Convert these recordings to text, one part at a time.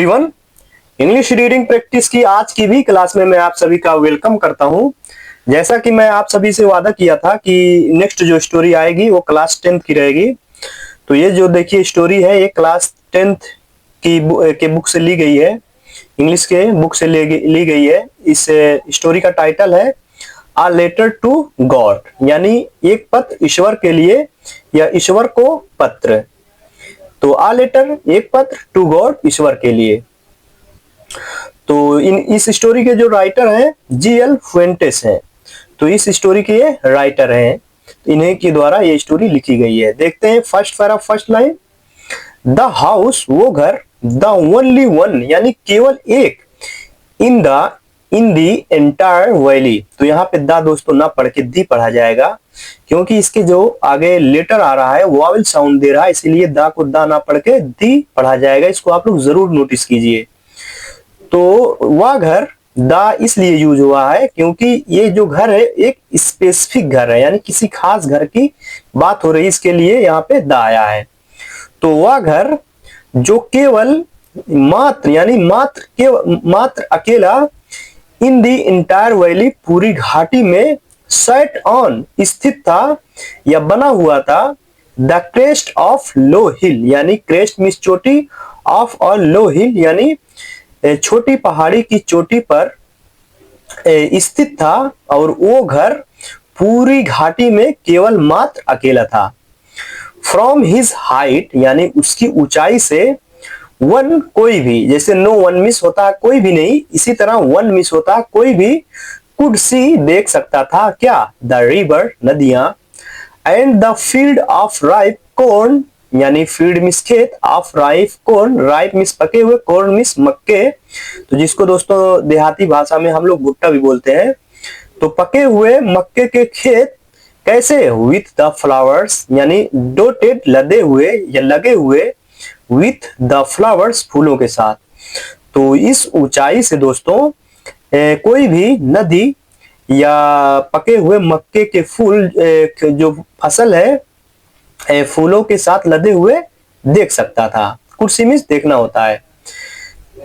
Everyone, English reading practice की आज की भी क्लास में मैं आप सभी का वेलकम करता हूं। जैसा कि मैं आप सभी से वादा किया था कि नेक्स्ट जो स्टोरी आएगी वो क्लास 10th की रहेगी। तो ये जो देखिए स्टोरी है ये क्लास 10th के बुक से ली गई है, इंग्लिश के बुक से ली गई है। इस स्टोरी का टाइटल है आ लेटर टू गॉड, यानी एक पत्र ईश्वर के लिए या ईश्वर को पत्र। तो आ लेटर एक पत्र टू गॉड ईश्वर के लिए। तो इस स्टोरी के जो राइटर हैं G.L. फुएंटेस हैं। तो इस स्टोरी के ये राइटर हैं, इन्हीं के द्वारा ये स्टोरी लिखी गई है। देखते हैं first para first line. The house वो घर, द ओनली वन यानी केवल एक, इन दी एंटायर वैली। तो यहाँ पे द दोस्तों ना पढ़ के दी पढ़ा जाएगा, क्योंकि इसके जो आगे लेटर आ रहा है वावल साउंड दे रहा है, इसीलिए द को द ना पढ़ के दी पढ़ा जाएगा। इसको आप लोग जरूर नोटिस कीजिए। तो वह घर द इसलिए यूज हुआ है क्योंकि ये जो घर है एक स्पेसिफिक घर है, यानी किसी खास घर की बात हो रही है, इसके लिए यहाँ पे द आया है। तो वह घर जो केवल मात्र यानी मात्र अकेला इन दी इंटायर वैली पूरी घाटी में सेट ऑन स्थित था या बना हुआ था। द क्रेस्ट ऑफ लो हिल यानी क्रेस्ट मीन्स चोटी, ऑफ और लो हिल यानी छोटी पहाड़ी की चोटी पर स्थित था, और वो घर पूरी घाटी में केवल मात्र अकेला था। फ्रॉम हिज हाइट यानी उसकी ऊंचाई से, वन कोई भी, जैसे नो वन मिस होता है कोई भी नहीं, इसी तरह वन मिस होता है कोई भी, कुड सी देख सकता था क्या, द रिवर नदियां, and the field of ripe corn यानी फील्ड मिस खेत, of ripe corn, ripe miss पके हुए, कॉर्न मिस मक्के, तो जिसको दोस्तों देहाती भाषा में हम लोग भुट्टा भी बोलते हैं। तो पके हुए मक्के के खेत कैसे, विथ द फ्लावर्स यानी डोटेड लदे हुए या लगे हुए, विथ द फ्लावर्स फूलों के साथ। तो इस ऊंचाई से दोस्तों कोई भी नदी या पके हुए मक्के के फूल जो फसल है फूलों के साथ लदे हुए देख सकता था। कुड सी मिस देखना होता है,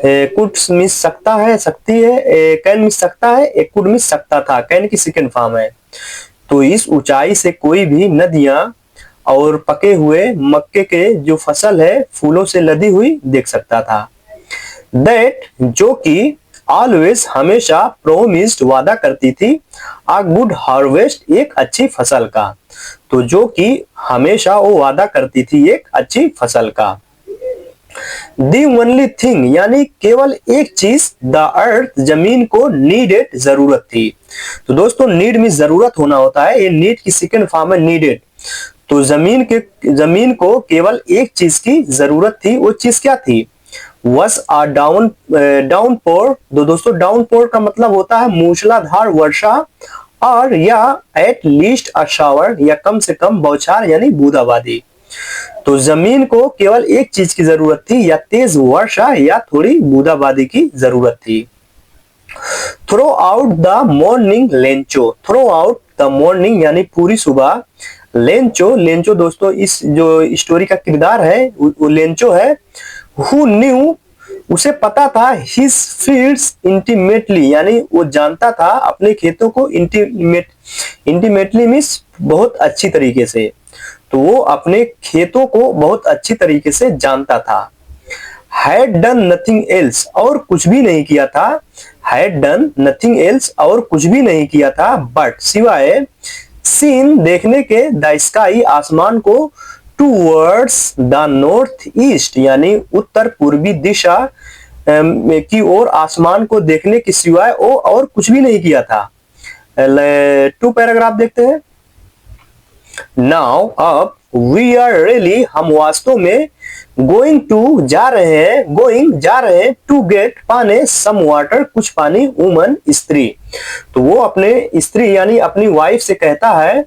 कुड मिस सकता है, सकती है, कैन मिस सकता है, एक कुड मिस सकता था, कैन की सेकंड फॉर्म है। तो इस ऊंचाई से कोई भी नदियां और पके हुए मक्के के जो फसल है फूलों से लदी हुई देख सकता था। दैट जो कि ऑलवेज हमेशा प्रोमिस्ड वादा करती थी, आ गुड हार्वेस्ट एक अच्छी फसल का। तो जो कि हमेशा वो वादा करती थी एक अच्छी फसल का। दी ओनली थिंग यानी केवल एक चीज, द अर्थ जमीन को नीडेड जरूरत थी। तो दोस्तों नीड में जरूरत होना होता है, ये नीड की सेकंड फॉर्म है नीडेड। तो जमीन को केवल एक चीज की जरूरत थी, वो चीज क्या थी, वस आ डाउनपोर। तो दोस्तों डाउनपोर का मतलब होता है मूसलाधार वर्षा, और या एट लीस्ट अ शावर या कम से कम बौछार यानी बूंदाबांदी। तो जमीन को केवल एक चीज की जरूरत थी, या तेज वर्षा या थोड़ी बूंदाबांदी की जरूरत थी। Throw out the morning Lencho, throw out the morning यानी पूरी सुबह, लेंचो दोस्तों इस जो स्टोरी का किरदार है वो लेंचो है। हु न्यू उसे पता था, हिज फील्ड्स इंटीमेटली यानी वो जानता था अपने खेतों को, इंटीमेटली मीन्स बहुत अच्छी तरीके से। तो वो अपने खेतों को बहुत अच्छी तरीके से जानता था। हैड डन नथिंग एल्स और कुछ भी नहीं किया था, हैड डन नथिंग एल्स और कुछ भी नहीं किया था, बट सिवाय, सीन देखने के, द स्काई आसमान को, टूवर्ड्स द नॉर्थ ईस्ट यानी उत्तर पूर्वी दिशा की ओर आसमान को देखने के सिवाय वो और कुछ भी नहीं किया था। 2 पैराग्राफ देखते हैं। नाउ अब वी आर रियली हम वास्तव में, गोइंग जा रहे हैं टू गेट पाने, सम वाटर कुछ पानी, वुमन स्त्री। तो वो अपने स्त्री यानी अपनी वाइफ से कहता है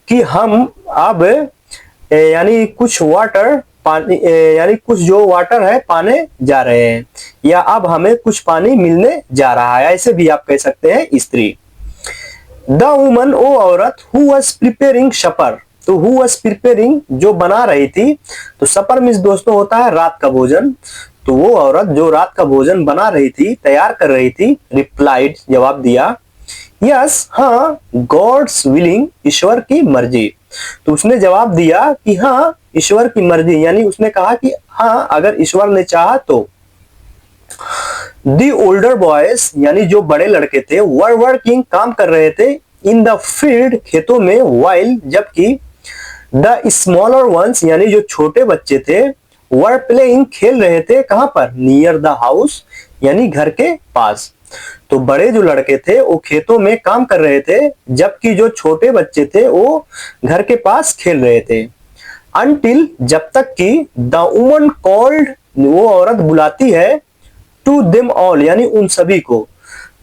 कि हम अब यानी कुछ वाटर पानी यानी कुछ जो वाटर है पाने जा रहे हैं, या अब हमें कुछ पानी मिलने जा रहा है, ऐसे भी आप कह सकते हैं स्त्री। द वुमन वो औरत, हु वाज प्रिपेयरिंग सपर, तो हु वाज प्रिपेयरिंग जो बना रही थी, तो सपर मीन्स दोस्तों होता है रात का भोजन। तो वो औरत जो रात का भोजन बना रही थी, तैयार कर रही थी, रिप्लाइड जवाब दिया, यस हाँ, गॉड्स विलिंग, ईश्वर की मर्जी। तो उसने जवाब दिया कि हाँ ईश्वर की मर्जी, यानी उसने कहा कि हाँ अगर ईश्वर ने चाहा तो। दी ओल्डर बॉयज यानी जो बड़े लड़के थे, वर वर्किंग काम कर रहे थे, इन द फील्ड खेतों में, वाइल जबकि द स्मॉलर वंस यानी जो छोटे बच्चे थे, वर प्लेइंग खेल रहे थे, कहां पर, नियर द हाउस यानी घर के पास। तो बड़े जो लड़के थे वो खेतों में काम कर रहे थे, जबकि जो छोटे बच्चे थे वो घर के पास खेल रहे थे। अनटिल जब तक कि द वुमन कॉल्ड वो औरत बुलाती है, टू देम ऑल यानी उन सभी को,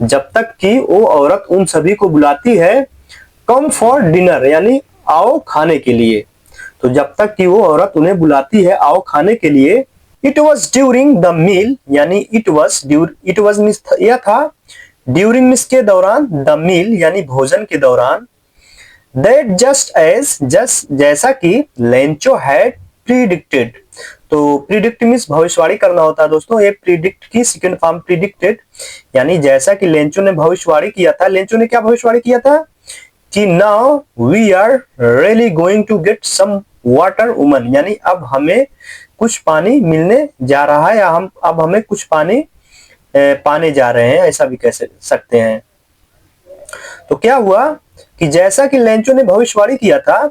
जब तक कि वो औरत उन सभी को बुलाती है, कम फॉर डिनर यानी आओ खाने के लिए। तो जब तक कि वो औरत उन्हें बुलाती है आओ खाने के लिए, it was during the meal यानी इट वॉज मिस यह था, ड्यूरिंग मिस के दौरान, द मील यानी भोजन के दौरान, दैट जस्ट जैसा कि लेंचो हैड प्रीडिक्टेड। तो प्रीडिक्ट मीन्स भविष्यवाणी करना होता है दोस्तों, ये प्रीडिक्ट की सेकंड फॉर्म प्रीडिक्टेड, यानी जैसा कि लेंचो ने भविष्यवाणी किया था। लेंचो ने क्या भविष्यवाणी किया था कि now we are really going to get some water woman, यानी अब हमें कुछ पानी मिलने जा रहा है, या हम अब हमें कुछ पानी पाने जा रहे हैं, ऐसा भी कह सकते हैं। तो क्या हुआ कि जैसा कि लेंचो ने भविष्यवाणी किया था,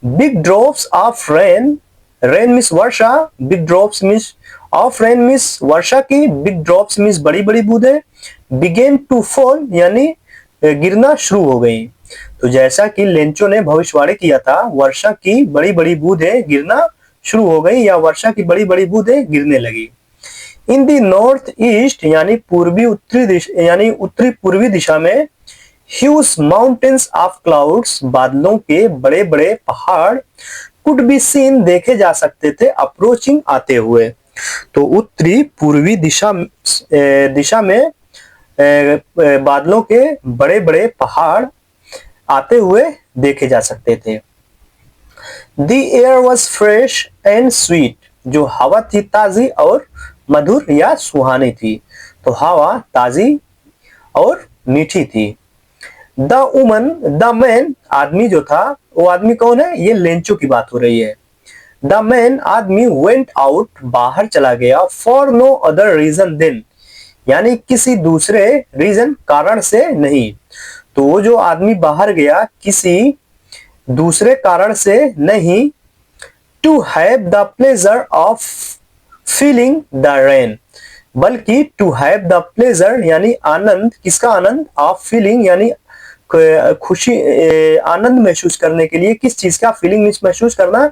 big drops of rain, rain means वर्षा, big drops means of rain means वर्षा की, बिग ड्रॉप्स मीन्स बड़ी बड़ी बूंदें, बिगेन टू फॉल यानी गिरना शुरू हो गई। तो जैसा कि लेंचो ने भविष्यवाणी किया था, वर्षा की बड़ी बड़ी बूंदें गिरना शुरू हो गई, या वर्षा की बड़ी बड़ी बूंदें गिरने लगी। इन दी नॉर्थ ईस्ट यानी पूर्वी उत्तरी दिशा यानी उत्तरी पूर्वी दिशा में, ह्यूज माउंटेन्स ऑफ क्लाउड्स बादलों के बड़े बड़े पहाड़, कुड बी सीन देखे जा सकते थे, अप्रोचिंग आते हुए। तो उत्तरी पूर्वी दिशा में बादलों के बड़े बड़े पहाड़ आते हुए देखे जा सकते थे। The air was fresh and sweet, जो हवा थी ताजी और मधुर या सुहानी थी। तो हवा ताजी और मीठी थी। द वुमन, द मैन आदमी जो था, वो आदमी कौन है, ये लेंचो की बात हो रही है। द मैन आदमी वेंट आउट बाहर चला गया, for no other reason than यानी किसी दूसरे रीजन कारण से नहीं। तो वो जो आदमी बाहर गया किसी दूसरे कारण से नहीं, to have the pleasure of feeling the rain, बल्कि टू हैव द प्लेजर यानी आनंद, किसका आनंद, ऑफ फीलिंग यानी खुशी, आनंद महसूस करने के लिए, किस चीज का, फीलिंग महसूस करना,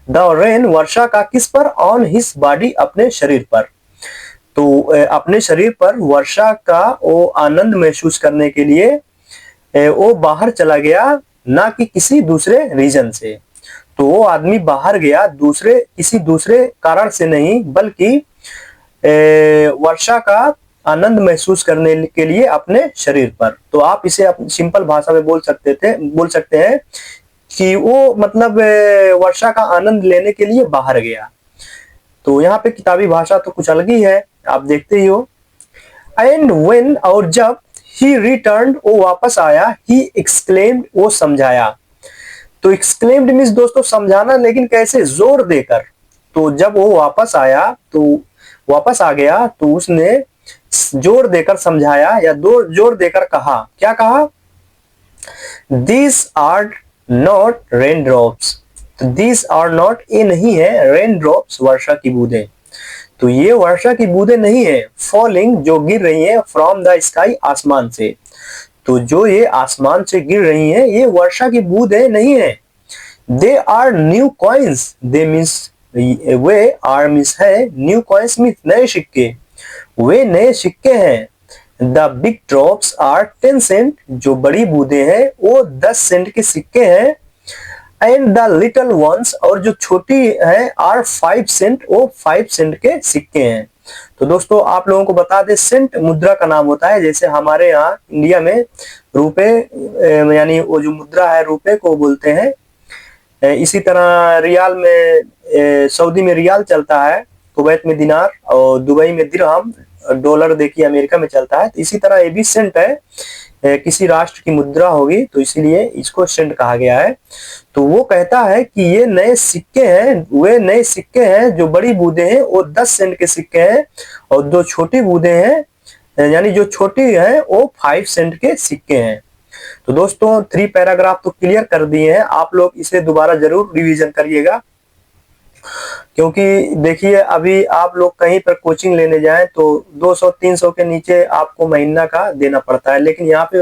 द रेन वर्षा का, किस पर, ऑन हिज बॉडी अपने शरीर पर। तो अपने शरीर पर वर्षा का वो आनंद महसूस करने के लिए वो बाहर चला गया, ना कि किसी दूसरे रीजन से। तो वो आदमी बाहर गया किसी दूसरे कारण से नहीं, बल्कि वर्षा का आनंद महसूस करने के लिए अपने शरीर पर। तो आप इसे सिंपल भाषा में बोल सकते हैं कि वो मतलब वर्षा का आनंद लेने के लिए बाहर गया। तो यहाँ पे किताबी भाषा तो कुछ अलग ही है, आप देखते ही हो। एंड व्हेन और जब, ही रिटर्न वो वापस आया, ही एक्सक्लेम्ड वो समझाया। तो एक्सक्लेम्ड मीन्स दोस्तों समझाना, लेकिन कैसे, जोर देकर। तो जब वो वापस आया, तो वापस आ गया, तो उसने जोर देकर समझाया या जोर देकर कहा। क्या कहा, this are not raindrops, this are not, ये नहीं है, रेन ड्रॉप्स वर्षा की बूंदें। तो ये वर्षा की बूंदें नहीं है, फॉलिंग जो गिर रही है, फ्रॉम द स्काई आसमान से। तो जो ये आसमान से गिर रही हैं, ये वर्षा की बूंदें नहीं है। They are new coins, they means वे, आर मीन्स है, न्यू कॉइन्स मीन्स नए सिक्के, वे नए सिक्के हैं। The big drops are 10 cent, जो बड़ी बूंदें हैं वो 10 सेंट के सिक्के हैं। एंड द लिटल वंस, और जो छोटी है, आर 5 सेंट, वो 5 सेंट के सिक्के हैं। तो दोस्तों आप लोगों को बता दें, सेंट मुद्रा का नाम होता है। जैसे हमारे यहाँ इंडिया में रुपए यानी वो जो मुद्रा है रुपए को बोलते हैं, इसी तरह रियाल में, सऊदी में रियाल चलता है, कुवैत में दिनार और दुबई में दिरहम, डॉलर देखिए अमेरिका में चलता है। तो इसी तरह ये भी सेंट है, किसी राष्ट्र की मुद्रा होगी तो इसीलिए इसको सेंट कहा गया है। तो वो कहता है कि ये नए सिक्के हैं, वे नए सिक्के हैं जो बड़ी बूंदें हैं वो 10 सेंट के सिक्के हैं, और जो छोटी बूंदें हैं यानी जो छोटी है वो 5 सेंट के सिक्के हैं। तो दोस्तों 3 पैराग्राफ तो क्लियर कर दिए हैं, आप लोग इसे दोबारा जरूर रिवीजन करिएगा, क्योंकि देखिए अभी आप लोग कहीं पर कोचिंग लेने जाएं तो 200-300 के नीचे आपको महीना का देना पड़ता है, लेकिन यहाँ पे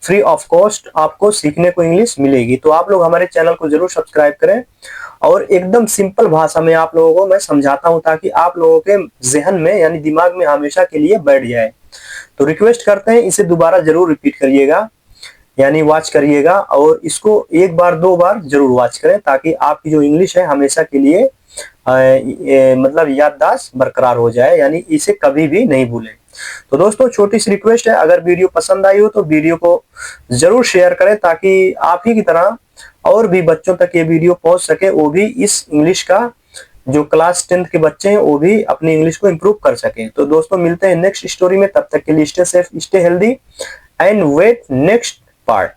फ्री ऑफ कॉस्ट आपको सीखने को इंग्लिश मिलेगी। तो आप लोग हमारे चैनल को जरूर सब्सक्राइब करें, और एकदम सिंपल भाषा में आप लोगों को मैं समझाता हूं ताकि आप लोगों के जहन में यानी दिमाग में हमेशा के लिए बैठ जाए। तो रिक्वेस्ट करते हैं इसे दोबारा जरूर रिपीट करिएगा, यानी वॉच करिएगा, और इसको 1 बार 2 बार जरूर वॉच करें ताकि आपकी जो इंग्लिश है हमेशा के लिए मतलब याददाश्त बरकरार हो जाए, यानी इसे कभी भी नहीं भूलें। तो दोस्तों छोटी सी रिक्वेस्ट है, अगर वीडियो पसंद आई हो तो वीडियो को जरूर शेयर करें ताकि आप ही की तरह और भी बच्चों तक ये वीडियो पहुंच सके, वो भी इस इंग्लिश का जो क्लास 10th के बच्चे हैं वो भी अपनी इंग्लिश को इम्प्रूव कर सकें। तो दोस्तों मिलते हैं नेक्स्ट स्टोरी में, तब तक के लिए stay safe, stay healthy and wait next part.